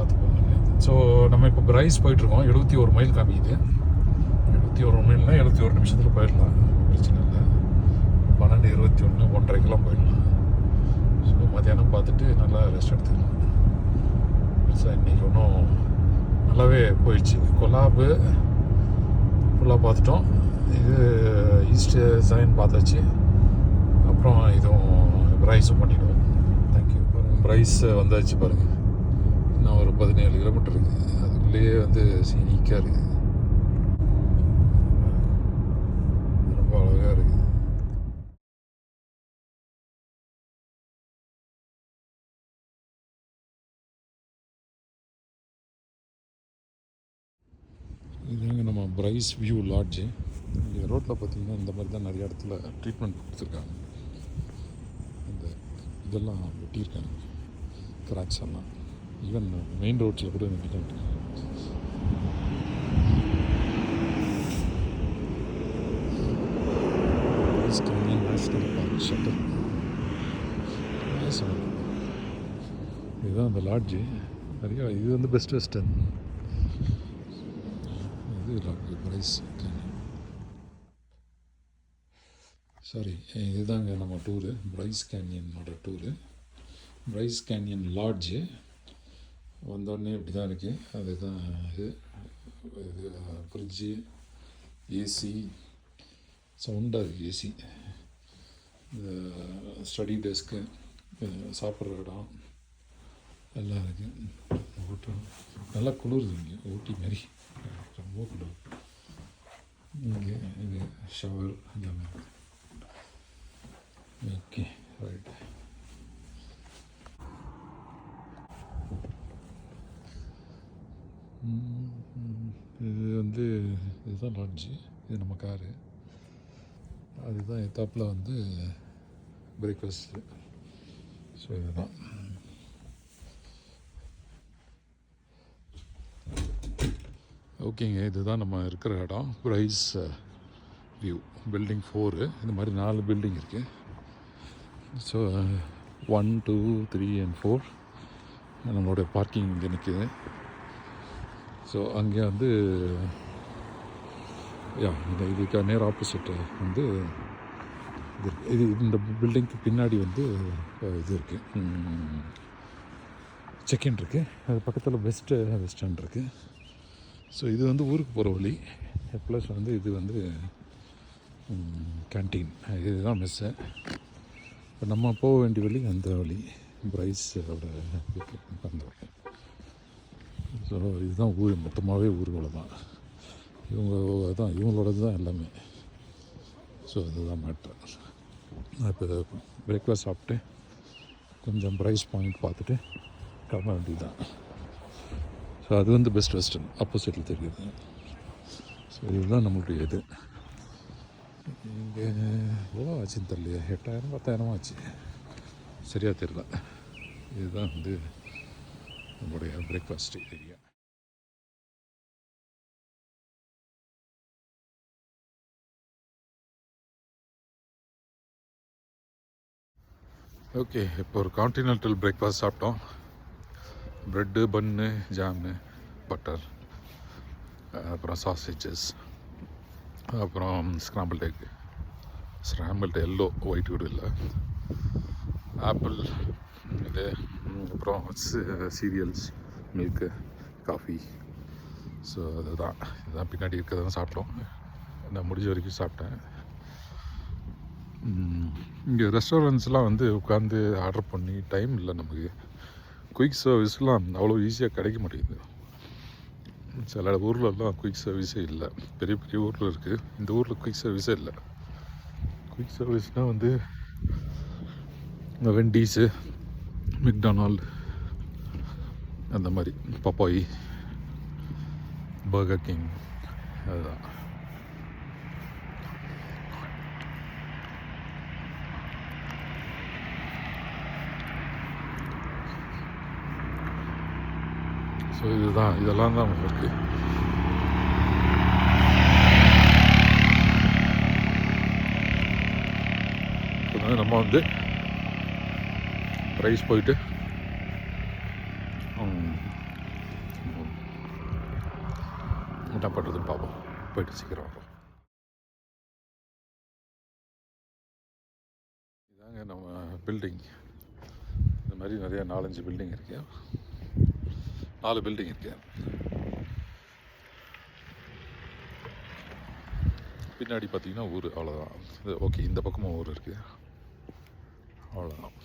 பார்த்துக்கோங்க. ஸோ நம்ம இப்போ பிரைஸ் போயிட்டுருக்கோம். 71 மைல் காமிக்குது. 71 மைல்னா 71 நிமிஷத்தில் போயிடலாம், பிரச்சனை இல்லை. 12:21 1:30 போயிடலாம். ஸோ மத்தியானம் பார்த்துட்டு நல்லா ரெஸ்ட் எடுத்துக்கலாம். பெருசாக இன்றைக்கி ஒன்றும் நல்லாவே போயிடுச்சு. கொலாபு ஃபுல்லாக பார்த்துட்டோம். இது ஈஸ்ட் சைன் பார்த்தாச்சு. அப்புறம் இதுவும் பிரைஸும் பண்ணிவிடுவோம். தேங்க்யூ. பிரைஸ் வந்தாச்சு பாருங்கள். இன்னும் ஒரு 17 கிலோமீட்டர் இருக்குது. அதுக்குள்ளேயே வந்து சீனிக்காக இருக்குது. ரொம்ப அழகாக இருக்குது. இதுங்க நம்ம பிரைஸ் வியூ லாட்ஜு. இங்கே ரோட்டில் பார்த்திங்கன்னா இந்த மாதிரி தான் நிறைய இடத்துல ட்ரீட்மெண்ட் கொடுத்துருக்காங்க. இந்த இதெல்லாம் வெட்டியிருக்காங்க, கிராக்ஸ் எல்லாம். ஈவன் மெயின் ரோட்ஸில் கூட இந்த மாதிரி தான். National park shutter. இதுதான் அந்த லாட்ஜு. நிறையா இது வந்து பெஸ்ட் வெஸ்டர்ன். பிரைஸ் சாரி, இதுதாங்க நம்ம டூரு. பிரைஸ் கேன்யனோட டூரு. பிரைஸ் கேன்யன் லாட்ஜு வந்தோடனே இப்படி தான் இருக்குது. அதுதான் இது ஃப்ரிட்ஜு, ஏசி, சவுண்டாக இருக்குது ஏசி. இந்த ஸ்டடி டெஸ்க்கு, சாப்பிட்ற இடம் எல்லாம் இருக்குது. ஹோட்டல் நல்லா குளிருது இங்கே, ஊட்டி மாதிரி ரொம்ப குளிர். இங்கே இது ஷவர் எல்லாமே இருக்குது. Okay, right. இது வந்து இதுதான் லாட்ஜு. இது நம்ம காரு. அதுதான் எத்தாப்பில் வந்து பிரேக்ஃபாஸ்ட்டு. ஸோ இதுதான். ஓகேங்க, இதுதான் நம்ம இருக்கிற இடம். Price View building 4. இந்த மாதிரி 4 பில்டிங் இருக்குது. ஸோ 1, 2, 3 and 4 நம்மளோட பார்க்கிங் இங்கே நிற்குது. ஸோ அங்கே வந்து இதுக்கு நேர் ஆப்போசிட்டு வந்து இது இந்த பில்டிங்க்கு பின்னாடி வந்து இது இருக்குது, செக்இன் இருக்குது. அது பக்கத்தில் வெஸ்டர்ன் இருக்குது. ஸோ இது வந்து ஊருக்கு போகிற வழி. ப்ளஸ் வந்து இது வந்து கேன்டீன். இதுதான் மெஸ்ஸு. இப்போ நம்ம போக வேண்டிய வழி அந்த வழி, பிரைஸோட அந்த வழி. ஸோ இதுதான் ஊர். மொத்தமாகவே ஊருக்குள்ள தான் இவங்களோடது தான் எல்லாமே. ஸோ அதுதான் மேட்ரு. நான் இப்போ பிரேக்ஃபாஸ்ட் சாப்பிட்டு கொஞ்சம் ப்ரைஸ் பாயிண்ட் பார்த்துட்டு கிளம்ப வேண்டியது தான். ஸோ அது வந்து பெஸ்ட் வெஸ்டர்ன் ஆப்போசிட்டில் தெரியுது. ஸோ இதுதான் நம்மளுடைய இது. இங்கே எவ்வளோ ஆச்சுன்னு தெரியலையே, 8,000 10,000 ஆச்சு, சரியாக தெரியல. இதுதான் வந்து நம்மளுடைய பிரேக்ஃபாஸ்ட் ஏரியா. ஓகே, இப்போ ஒரு கான்டினென்டல் பிரேக்ஃபாஸ்ட் சாப்பிட்டோம். ப்ரெட்டு, பன்னு, ஜாமு, பட்டர், அப்புறம் சாசேஜஸ், அப்புறம் ஸ்க்ராம்பிள்ட் எக், எல்லோ, ஒயிட் கூட இல்லை, ஆப்பிள், இது அப்புறம் சீரியல்ஸ், மில்க்கு, காஃபி. ஸோ இதுதான் பின்னாடி இருக்கிறதான் சாப்பிட்டோம். நான் முடிஞ்ச வரைக்கும் சாப்பிட்டேன். இங்கே ரெஸ்டாரண்ட்ஸ்லாம் வந்து உட்காந்து ஆர்டர் பண்ணி டைம் இல்லை நமக்கு. குயிக் சர்வீஸ்லாம் அவ்வளோ ஈஸியாக கிடைக்க மாட்டேங்குது. சில ஊர்லலாம் குயிக் சர்வீஸே இல்லை. பெரிய பெரிய ஊரில் இருக்குது, இந்த ஊரில் குயிக் சர்வீஸே இல்லை. குயிக் சர்வீஸ்னால் வந்து இந்த வெண்டீஸு, மெக்டானால், அந்த மாதிரி பப்பாய், பர்கர் கிங், அதுதான். ஸோ இதெல்லாம் தான் இருக்குது. நம்ம வந்து ப்ரைஸ் போயிட்டு என்ன பண்ணுறதுன்னு பார்ப்போம். போயிட்டு சீக்கிரம் வரோம். இதாங்க நம்ம பில்டிங். இந்த மாதிரி நிறையா 4-5 பில்டிங் இருக்கு. 4 பில்டிங் இருக்கு. பின்னாடி பார்த்தீங்கன்னா ஊர், அவ்வளோதான். ஓகே, இந்த பக்கமும் ஊர் இருக்குது, அவ்வளோதான்.